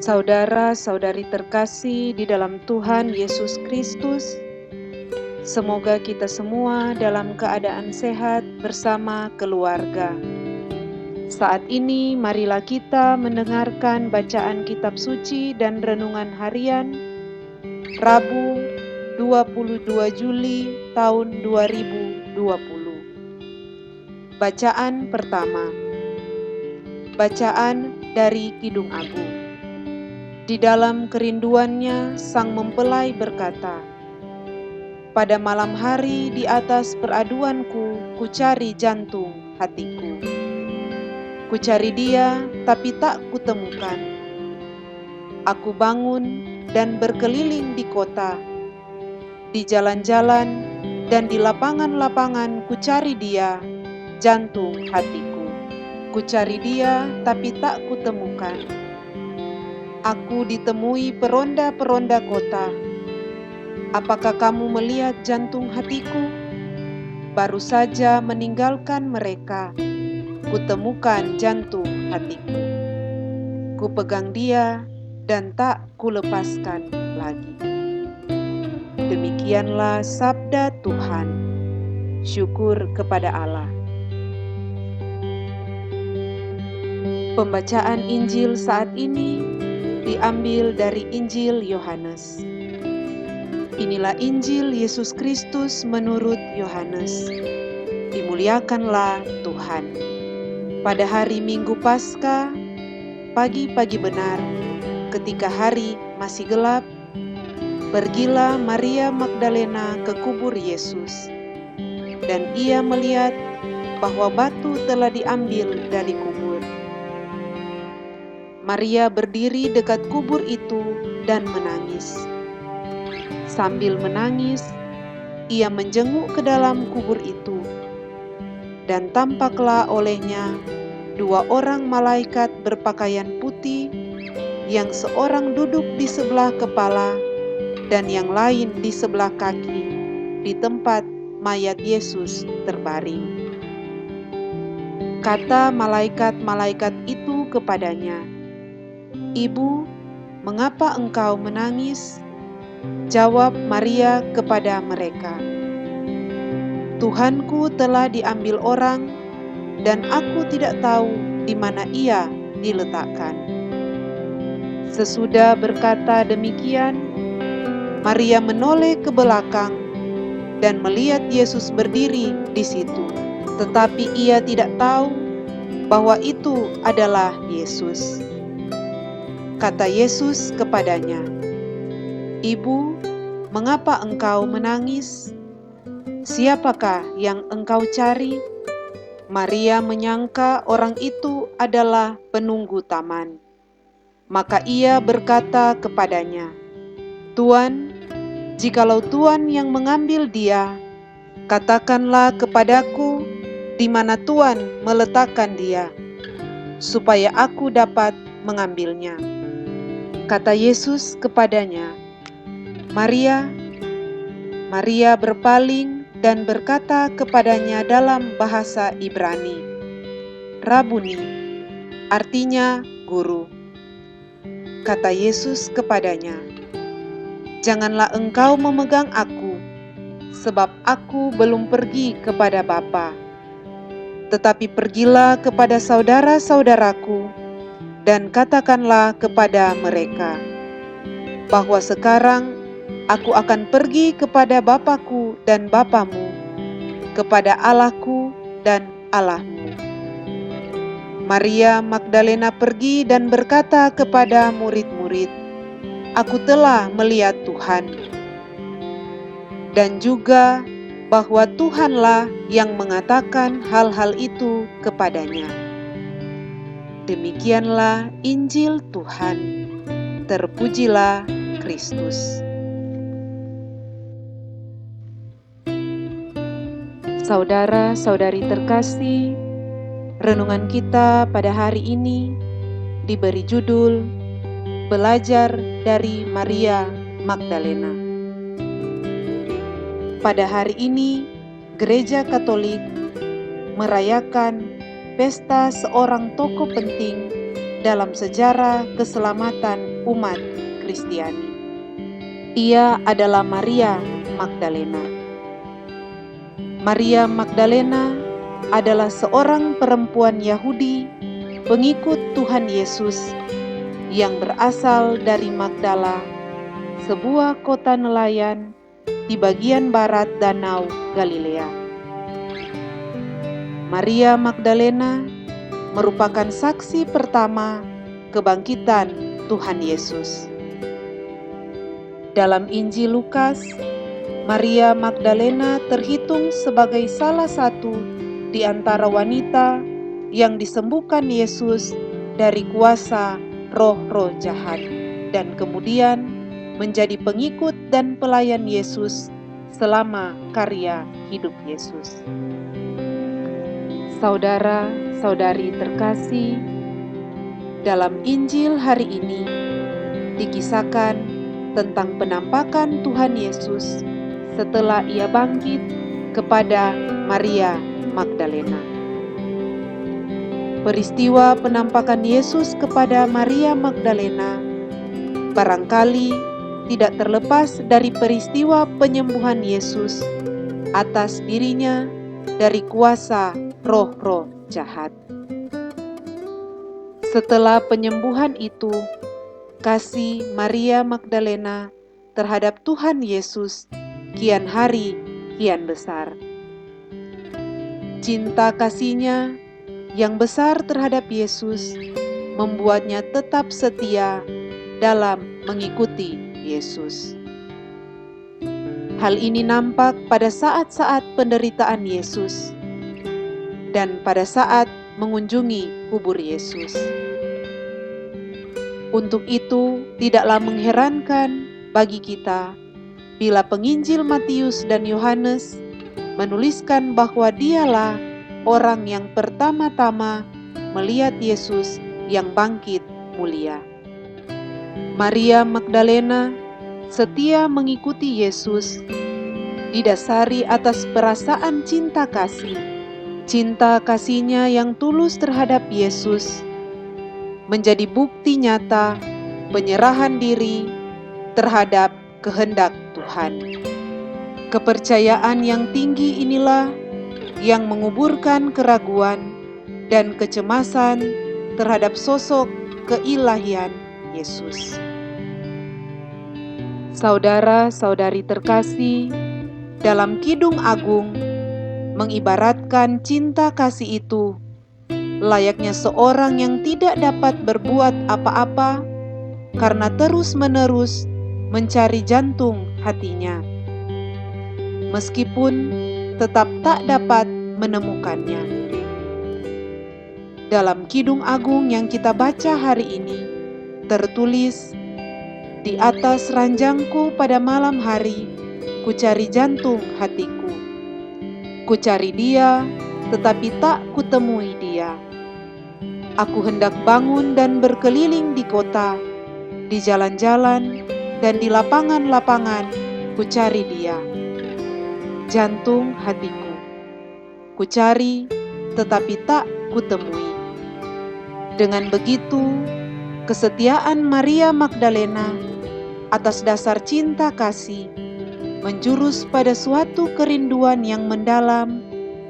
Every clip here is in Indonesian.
Saudara-saudari terkasih di dalam Tuhan Yesus Kristus, semoga kita semua dalam keadaan sehat bersama keluarga. Saat ini marilah kita mendengarkan bacaan kitab suci dan renungan harian Rabu 22 Juli tahun 2020. Bacaan pertama. Bacaan dari Kidung Agung. Di dalam kerinduannya sang mempelai berkata, "Pada malam hari di atas peraduanku, kucari jantung hatiku. Kucari dia, tapi tak kutemukan. Aku bangun dan berkeliling di kota, di jalan-jalan dan di lapangan-lapangan kucari dia, jantung hatiku. Kucari dia, tapi tak kutemukan. Aku ditemui peronda-peronda kota. Apakah kamu melihat jantung hatiku? Baru saja meninggalkan mereka, kutemukan jantung hatiku. Kupegang dia dan tak kulepaskan lagi." Demikianlah sabda Tuhan. Syukur kepada Allah. Pembacaan Injil saat ini diambil dari Injil Yohanes. Inilah Injil Yesus Kristus menurut Yohanes. Dimuliakanlah Tuhan. Pada hari Minggu Paskah, pagi-pagi benar, ketika hari masih gelap, pergilah Maria Magdalena ke kubur Yesus. Dan ia melihat bahwa batu telah diambil dari kubur. Maria berdiri dekat kubur itu dan menangis. Sambil menangis, ia menjenguk ke dalam kubur itu. Dan tampaklah olehnya 2 orang malaikat berpakaian putih, yang seorang duduk di sebelah kepala dan yang lain di sebelah kaki, di tempat mayat Yesus terbaring. Kata malaikat-malaikat itu kepadanya, "Ibu, mengapa engkau menangis?" Jawab Maria kepada mereka, "Tuhanku telah diambil orang, dan aku tidak tahu di mana ia diletakkan." Sesudah berkata demikian, Maria menoleh ke belakang dan melihat Yesus berdiri di situ. Tetapi ia tidak tahu bahwa itu adalah Yesus. Kata Yesus kepadanya, "Ibu, mengapa engkau menangis? Siapakah yang engkau cari?" Maria menyangka orang itu adalah penunggu taman. Maka ia berkata kepadanya, "Tuan, jikalau Tuan yang mengambil dia, katakanlah kepadaku di mana Tuan meletakkan dia, supaya aku dapat mengambilnya." Kata Yesus kepadanya, "Maria." Maria berpaling dan berkata kepadanya dalam bahasa Ibrani, "Rabuni," artinya guru. Kata Yesus kepadanya, "Janganlah engkau memegang aku, sebab aku belum pergi kepada Bapa. Tetapi pergilah kepada saudara-saudaraku, dan katakanlah kepada mereka, bahwa sekarang aku akan pergi kepada Bapa-Ku dan Bapamu, kepada Allah-Ku dan Allahmu." Maria Magdalena pergi dan berkata kepada murid-murid, "Aku telah melihat Tuhan." Dan juga bahwa Tuhanlah yang mengatakan hal-hal itu kepadanya. Demikianlah Injil Tuhan. Terpujilah Kristus. Saudara-saudari terkasih, renungan kita pada hari ini diberi judul Belajar dari Maria Magdalena. Pada hari ini, Gereja Katolik merayakan pesta seorang tokoh penting dalam sejarah keselamatan umat Kristiani. Ia adalah Maria Magdalena. Maria Magdalena adalah seorang perempuan Yahudi, pengikut Tuhan Yesus, yang berasal dari Magdala, sebuah kota nelayan di bagian barat Danau Galilea. Maria Magdalena merupakan saksi pertama kebangkitan Tuhan Yesus. Dalam Injil Lukas, Maria Magdalena terhitung sebagai salah satu di antara wanita yang disembuhkan Yesus dari kuasa roh-roh jahat dan kemudian menjadi pengikut dan pelayan Yesus selama karya hidup Yesus. Saudara-saudari terkasih, dalam Injil hari ini dikisahkan tentang penampakan Tuhan Yesus setelah ia bangkit kepada Maria Magdalena. Peristiwa penampakan Yesus kepada Maria Magdalena barangkali tidak terlepas dari peristiwa penyembuhan Yesus atas dirinya dari kuasa roh-roh jahat. Setelah penyembuhan itu, kasih Maria Magdalena terhadap Tuhan Yesus kian hari kian besar. Cinta kasihnya yang besar terhadap Yesus membuatnya tetap setia dalam mengikuti Yesus. Hal ini nampak pada saat-saat penderitaan Yesus dan pada saat mengunjungi kubur Yesus. Untuk itu, tidaklah mengherankan bagi kita bila penginjil Matius dan Yohanes menuliskan bahwa dialah orang yang pertama-tama melihat Yesus yang bangkit mulia. Maria Magdalena setia mengikuti Yesus didasari atas perasaan cinta kasih. Cinta kasihnya yang tulus terhadap Yesus menjadi bukti nyata penyerahan diri terhadap kehendak Tuhan. Kepercayaan yang tinggi inilah yang menguburkan keraguan dan kecemasan terhadap sosok keilahian Yesus. Saudara-saudari terkasih, dalam Kidung Agung mengibaratkan cinta kasih itu layaknya seorang yang tidak dapat berbuat apa-apa karena terus-menerus mencari jantung hatinya, meskipun tetap tak dapat menemukannya. Dalam Kidung Agung yang kita baca hari ini, tertulis, "Di atas ranjangku pada malam hari, kucari jantung hatiku. Kucari dia, tetapi tak kutemui dia. Aku hendak bangun dan berkeliling di kota, di jalan-jalan dan di lapangan-lapangan, kucari dia. Jantung hatiku. Kucari, tetapi tak kutemui." Dengan begitu, kesetiaan Maria Magdalena atas dasar cinta kasih menjurus pada suatu kerinduan yang mendalam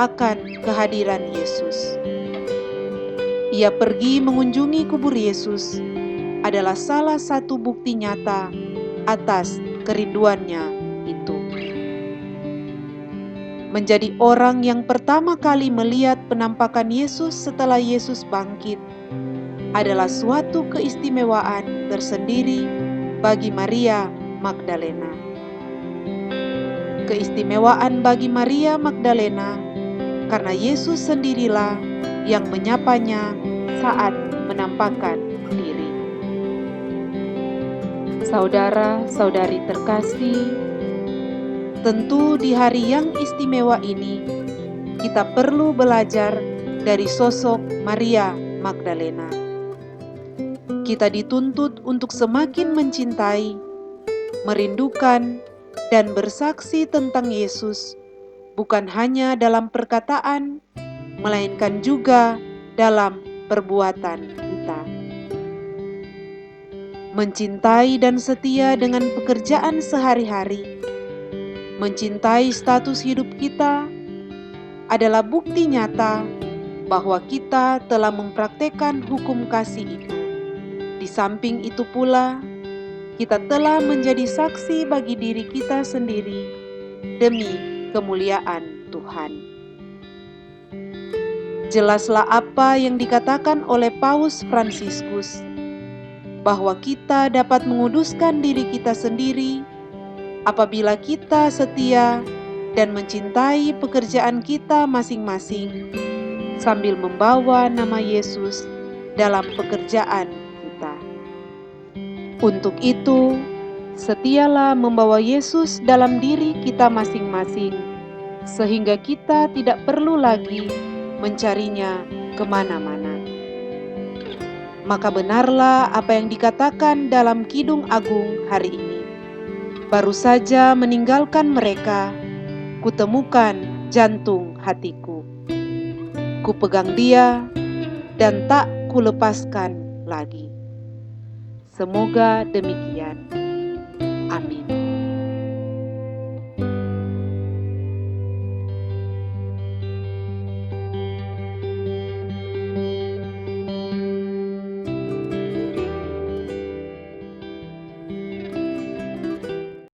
akan kehadiran Yesus. Ia pergi mengunjungi kubur Yesus adalah salah satu bukti nyata atas kerinduannya itu. Menjadi orang yang pertama kali melihat penampakan Yesus setelah Yesus bangkit adalah suatu keistimewaan tersendiri bagi Maria Magdalena. Keistimewaan bagi Maria Magdalena karena Yesus sendirilah yang menyapanya saat menampakkan diri. Saudara-saudari terkasih, tentu di hari yang istimewa ini kita perlu belajar dari sosok Maria Magdalena. Kita dituntut untuk semakin mencintai, merindukan, dan bersaksi tentang Yesus, bukan hanya dalam perkataan, melainkan juga dalam perbuatan kita. mencintai dan setia dengan pekerjaan sehari-hari, mencintai status hidup kita adalah bukti nyata bahwa kita telah mempraktekkan hukum kasih itu. Di samping itu pula, kita telah menjadi saksi bagi diri kita sendiri demi kemuliaan Tuhan. Jelaslah apa yang dikatakan oleh Paus Fransiskus, bahwa kita dapat menguduskan diri kita sendiri apabila kita setia dan mencintai pekerjaan kita masing-masing, sambil membawa nama Yesus dalam pekerjaan kita. Untuk itu, setialah membawa Yesus dalam diri kita masing-masing, sehingga kita tidak perlu lagi mencarinya kemana-mana. Maka benarlah apa yang dikatakan dalam Kidung Agung hari ini. Baru saja meninggalkan mereka, kutemukan jantung hatiku. Kupegang dia dan tak kulepaskan lagi. Semoga demikian. Amin.